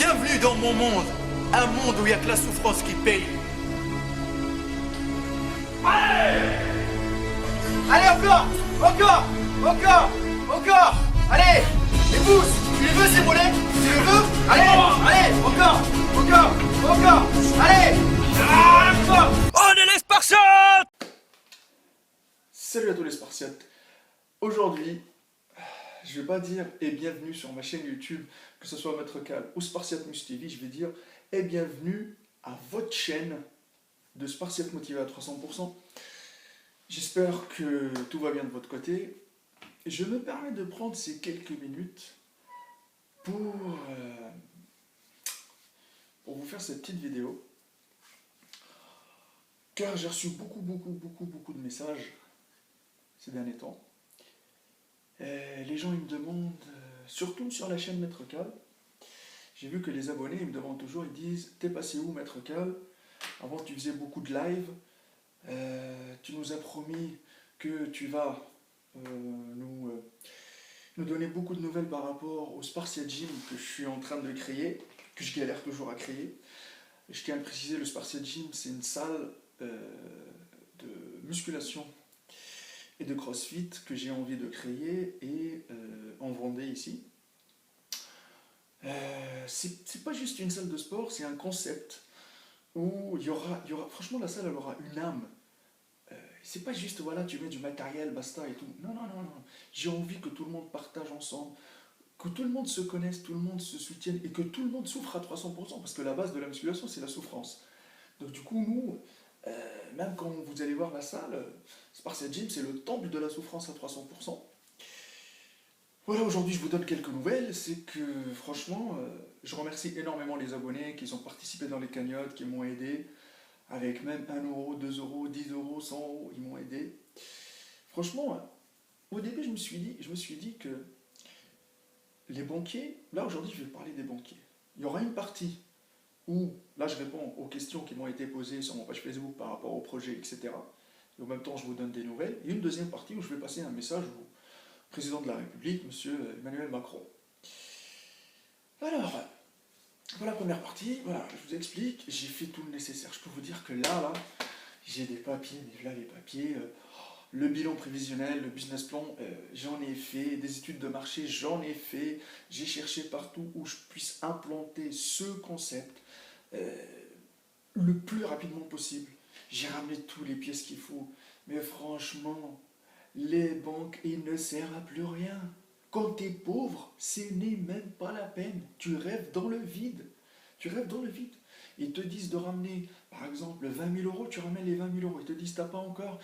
Bienvenue dans mon monde, un monde où il n'y a que la souffrance qui paye. Allez, encore, encore, encore, encore. Allez, les pouces, tu les veux ces mollets? Tu les veux? Allez, allez, encore, encore, encore. Allez, encore. On est les Spartiates! Salut à tous les Spartiates. Aujourd'hui, je vais pas dire et bienvenue sur ma chaîne YouTube, que ce soit Maître Cal ou Spartiate Mus TV, je vais dire et bienvenue à votre chaîne de Spartiate motivé à 300%. J'espère que tout va bien de votre côté. Je me permets de prendre ces quelques minutes pour vous faire cette petite vidéo, car j'ai reçu beaucoup de messages ces derniers temps. Les gens ils me demandent, surtout sur la chaîne Maître Cal, j'ai vu que les abonnés ils me demandent toujours, ils disent: t'es passé où Maître Cal? Avant tu faisais beaucoup de live, tu nous as promis que tu vas nous donner beaucoup de nouvelles par rapport au Spartiate Gym que je suis en train de créer, que je galère toujours à créer. Je tiens à le préciser, le Spartiate Gym c'est une salle de musculation et de CrossFit que j'ai envie de créer et en Vendée ici. C'est pas juste une salle de sport, c'est un concept où il y aura, franchement la salle elle aura une âme. C'est pas juste voilà tu mets du matériel basta et tout. Non. J'ai envie que tout le monde partage ensemble, que tout le monde se connaisse, tout le monde se soutienne et que tout le monde souffre à 300% parce que la base de la musculation c'est la souffrance. Donc du coup nous, même quand vous allez voir la salle, Spartiate Gym c'est le temple de la souffrance à 300%. Voilà, aujourd'hui je vous donne quelques nouvelles, c'est que franchement, je remercie énormément les abonnés qui ont participé dans les cagnottes, qui m'ont aidé, avec même 1 euro, 2 euros, 10 euros, 100 euros, ils m'ont aidé. Franchement, au début je me suis dit que les banquiers, là aujourd'hui je vais parler des banquiers, il y aura une partie où, là je réponds aux questions qui m'ont été posées sur mon page Facebook par rapport au projet, etc. Et en même temps je vous donne des nouvelles, et une deuxième partie où je vais passer un message au président de la République, monsieur Emmanuel Macron. Alors, pour la première partie, voilà, je vous explique, j'ai fait tout le nécessaire. Je peux vous dire que là, j'ai des papiers, mais là les papiers, le bilan prévisionnel, le business plan, j'en ai fait, des études de marché, j'en ai fait, j'ai cherché partout où je puisse implanter ce concept le plus rapidement possible. J'ai ramené tous les pièces qu'il faut, mais franchement, les banques, il ne sert à plus rien. Quand tu es pauvre, ce n'est même pas la peine. Tu rêves dans le vide. Tu rêves dans le vide. Ils te disent de ramener, par exemple, 20 000 euros, tu ramènes les 20 000 euros. Ils te disent, t'as pas encore,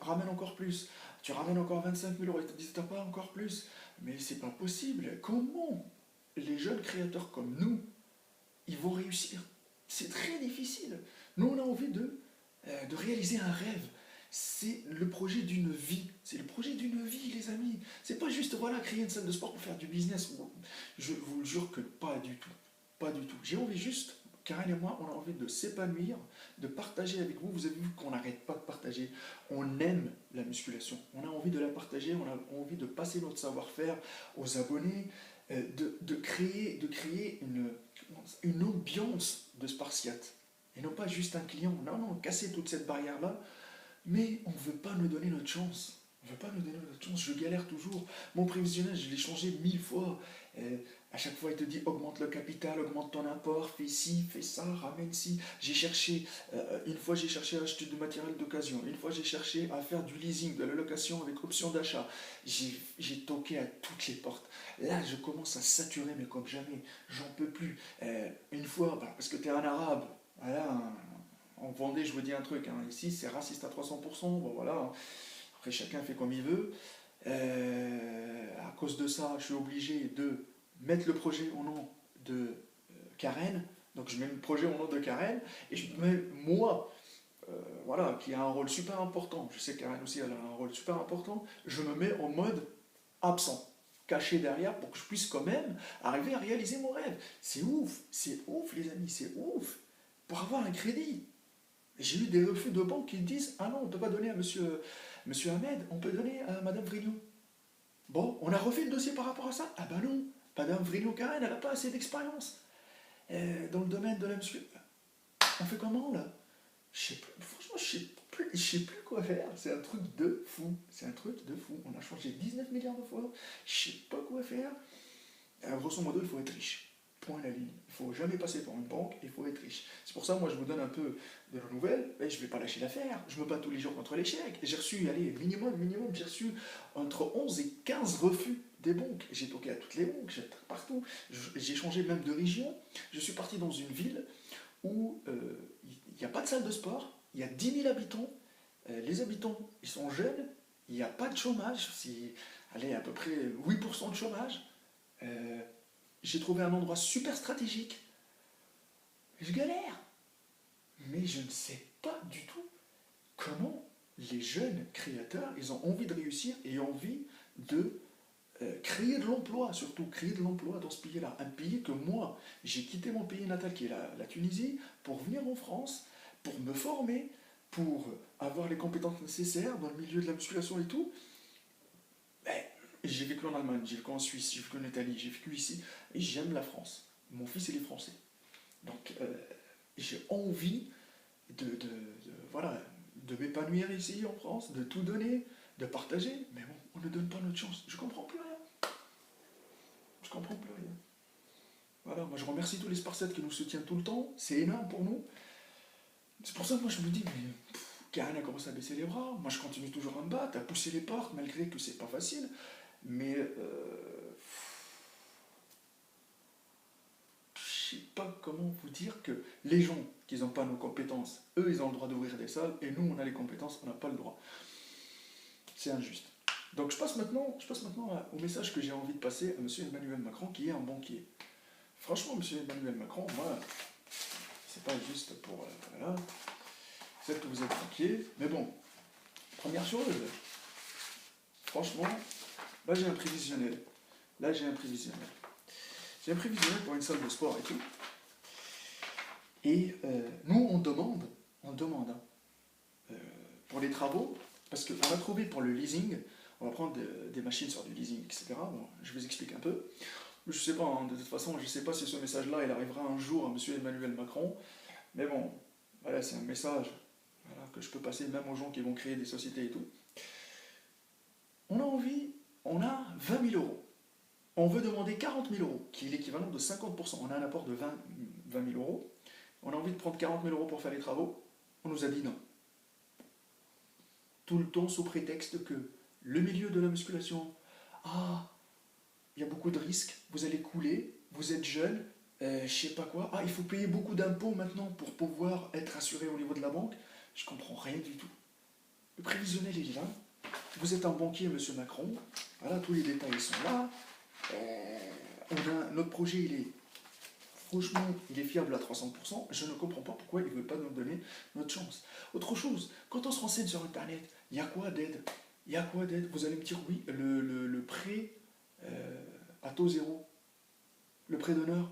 ramène encore plus. Tu ramènes encore 25 000 euros. Ils te disent, t'as pas encore plus. Mais c'est pas possible. Comment les jeunes créateurs comme nous, ils vont réussir? C'est très difficile. Nous, on a envie de réaliser un rêve. C'est le projet d'une vie. C'est le projet d'une vie, les amis. C'est pas juste, voilà, créer une salle de sport pour faire du business. Je vous le jure que pas du tout. Pas du tout. J'ai envie juste, Karen et moi, on a envie de s'épanouir, de partager avec vous. Vous avez vu qu'on n'arrête pas de partager. On aime la musculation. On a envie de la partager. On a envie de passer notre savoir-faire aux abonnés, de créer une ambiance de Spartiate. Et non pas juste un client. Non, casser toute cette barrière-là. Mais on ne veut pas nous donner notre chance. On ne veut pas nous donner notre chance. Je galère toujours. Mon prévisionnel, je l'ai changé 1000 fois. À chaque fois, il te dit augmente le capital, augmente ton apport, fais ci, fais ça, ramène ci. J'ai cherché, une fois j'ai cherché à acheter du matériel d'occasion. Une fois j'ai cherché à faire du leasing, de la location avec option d'achat. J'ai toqué à toutes les portes. Là, je commence à saturer, mais comme jamais. J'en peux plus. Une fois, parce que tu es un arabe, voilà. En Vendée, je vous dis un truc, ici c'est raciste à 300%, bon voilà, après chacun fait comme il veut. À cause de ça, je suis obligé de mettre le projet au nom de Karen, donc je mets le projet au nom de Karen, et je mets moi, voilà, qui a un rôle super important, je sais que Karen aussi elle a un rôle super important, je me mets en mode absent, caché derrière pour que je puisse quand même arriver à réaliser mon rêve. C'est ouf les amis, c'est ouf, pour avoir un crédit. J'ai eu des refus de banque qui disent « Ah non, on ne peut pas donner à monsieur Ahmed, on peut donner à madame Vrignon. » Bon, on a refait le dossier par rapport à ça. Ah ben non, madame Vrignon Karen, elle n'a pas assez d'expérience. dans le domaine de la musculation. On fait comment là? Je sais plus, franchement, je sais plus quoi faire. C'est un truc de fou. C'est un truc de fou. On a changé 19 milliards de fois. Je sais pas quoi faire. Grosso modo, il faut être riche. Point à la ligne. Il faut jamais passer par une banque, il faut être riche. C'est pour ça, moi, je vous donne un peu de la nouvelle. Mais je vais pas lâcher l'affaire. Je me bats tous les jours contre l'échec. J'ai reçu, allez, minimum, j'ai reçu entre 11 et 15 refus des banques. J'ai toqué à toutes les banques, j'ai partout. J'ai changé même de région. Je suis parti dans une ville où il n'y a pas de salle de sport, il y a 10 000 habitants, les habitants ils sont jeunes, il n'y a pas de chômage, c'est allez, à peu près 8% de chômage. J'ai trouvé un endroit super stratégique. Je galère, mais je ne sais pas du tout comment les jeunes créateurs, ils ont envie de réussir et envie de créer de l'emploi, surtout créer de l'emploi dans ce pays-là. Un pays que moi, j'ai quitté mon pays natal qui est la Tunisie pour venir en France, pour me former, pour avoir les compétences nécessaires dans le milieu de la musculation et tout. Ben, j'ai vécu en Allemagne, j'ai vécu en Suisse, j'ai vécu en Italie, j'ai vécu ici, et j'aime la France. Mon fils, il est français. Donc, j'ai envie voilà, de m'épanouir ici en France, de tout donner, de partager, mais bon, on ne donne pas notre chance. Je comprends plus rien. Je comprends plus rien. Voilà, moi je remercie tous les Spartiates qui nous soutiennent tout le temps, c'est énorme pour nous. C'est pour ça que moi je me dis, mais Karen a commencé à baisser les bras, moi je continue toujours à me battre, à pousser les portes, malgré que c'est pas facile, mais je sais pas comment vous dire que les gens qui n'ont pas nos compétences, eux ils ont le droit d'ouvrir des salles, et nous on a les compétences, on n'a pas le droit. C'est injuste. Donc je passe maintenant au message que j'ai envie de passer à M. Emmanuel Macron, qui est un banquier. Franchement, M. Emmanuel Macron, moi, c'est pas juste pour... voilà, c'est que vous êtes banquier, mais bon, première chose, franchement, là j'ai un prévisionnel. J'ai un prévisionnel pour une salle de sport et tout. Et nous, on demande pour les travaux, parce qu'on a trouvé pour le leasing, on va prendre des machines sur du leasing, etc. Bon, je vous explique un peu. Je sais pas, hein, de toute façon, je sais pas si ce message-là, il arrivera un jour à M. Emmanuel Macron, mais bon, voilà, c'est un message voilà, que je peux passer même aux gens qui vont créer des sociétés et tout. On a 20 000 euros. On veut demander 40 000 euros, qui est l'équivalent de 50%. On a un apport de 20 000 euros. On a envie de prendre 40 000 euros pour faire les travaux. On nous a dit non. Tout le temps sous prétexte que le milieu de la musculation, il y a beaucoup de risques, vous allez couler, vous êtes jeune, je sais pas quoi, il faut payer beaucoup d'impôts maintenant pour pouvoir être assuré au niveau de la banque. Je comprends rien du tout. Le prévisionnel est là, vous êtes un banquier, monsieur Macron, voilà, tous les détails sont là. Notre projet, franchement, il est fiable à 300%. Je ne comprends pas pourquoi ils ne veulent pas nous donner notre chance. Autre chose, quand on se renseigne sur Internet, il y a quoi d'aide? Vous allez me dire oui, le prêt à taux zéro, le prêt d'honneur.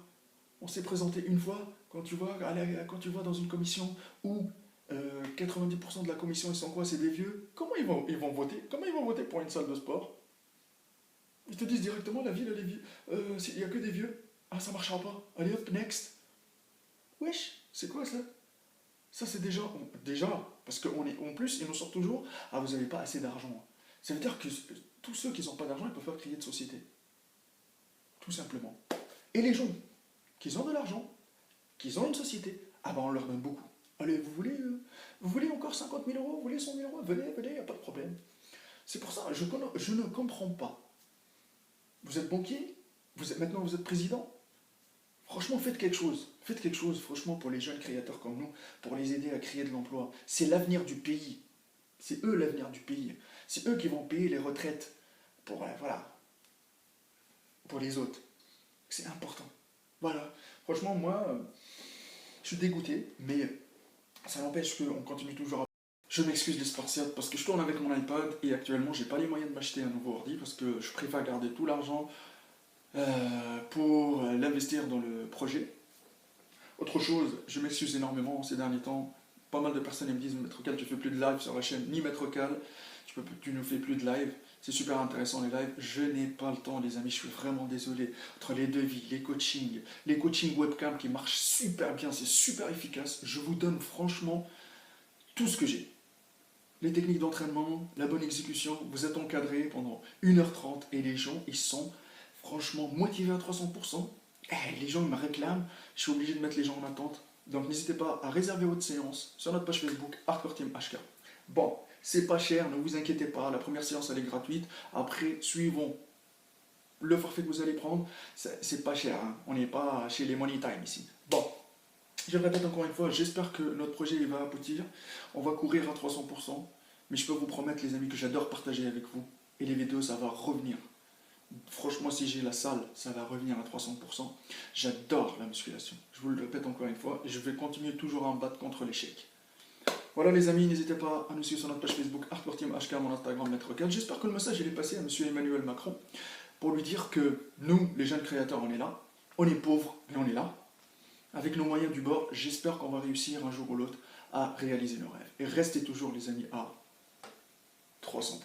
On s'est présenté une fois, quand tu vois dans une commission où 90% de la commission, ils sont quoi? C'est des vieux. Comment ils vont voter? Comment ils vont voter pour une salle de sport? Ils te disent directement, la ville, elle est vieux. Il n'y a que des vieux. Ça marchera pas. Allez hop, next. Wesh, c'est quoi ça? Ça c'est déjà, parce qu'en plus, ils nous sortent toujours, vous n'avez pas assez d'argent. Ça veut dire que tous ceux qui n'ont pas d'argent, ils peuvent pas créer de société. Tout simplement. Et les gens qui ont de l'argent, qui ont une société, on leur donne beaucoup. Allez, vous voulez encore 50 000 euros, vous voulez 100 000 euros, venez, il n'y a pas de problème. C'est pour ça, je ne comprends pas. Vous êtes banquier, maintenant vous êtes président. Franchement, faites quelque chose. Faites quelque chose, franchement, pour les jeunes créateurs comme nous, pour les aider à créer de l'emploi. C'est l'avenir du pays. C'est eux l'avenir du pays. C'est eux qui vont payer les retraites pour les autres. C'est important. Voilà. Franchement, moi, je suis dégoûté, mais ça n'empêche qu'on continue toujours à... Je m'excuse les Spartiates parce que je tourne avec mon iPad et actuellement, j'ai pas les moyens de m'acheter un nouveau ordi parce que je préfère garder tout l'argent pour l'investir dans le projet. Autre chose, je m'excuse énormément ces derniers temps. Pas mal de personnes me disent, Maître Cal, tu fais plus de live sur la chaîne, ni Maître Cal, tu ne fais plus de live. C'est super intéressant les lives. Je n'ai pas le temps les amis, je suis vraiment désolé. Entre les devis, les coachings webcam qui marchent super bien, c'est super efficace. Je vous donne franchement tout ce que j'ai. Les techniques d'entraînement, la bonne exécution, vous êtes encadré pendant 1h30 et les gens, ils sont franchement motivés à 300%. Les gens ils me réclament, je suis obligé de mettre les gens en attente. Donc n'hésitez pas à réserver votre séance sur notre page Facebook Hardcore Team HK. Bon, c'est pas cher, ne vous inquiétez pas, la première séance elle est gratuite. Après, suivons le forfait que vous allez prendre, c'est pas cher, hein. On n'est pas chez les Money Time ici. Bon, je le répète encore une fois, j'espère que notre projet il va aboutir. On va courir à 300%, mais je peux vous promettre les amis que j'adore partager avec vous. Et les vidéos ça va revenir. Franchement, si j'ai la salle, ça va revenir à 300%. J'adore la musculation. Je vous le répète encore une fois. Et je vais continuer toujours à me battre contre l'échec. Voilà les amis, n'hésitez pas à nous suivre sur notre page Facebook Hardcore Team HK, mon Instagram Maître Cal. J'espère que le message il est passé à monsieur Emmanuel Macron pour lui dire que nous, les jeunes créateurs, on est là. On est pauvres, mais on est là. Avec nos moyens du bord, j'espère qu'on va réussir un jour ou l'autre à réaliser nos rêves. Et restez toujours les amis à 300%.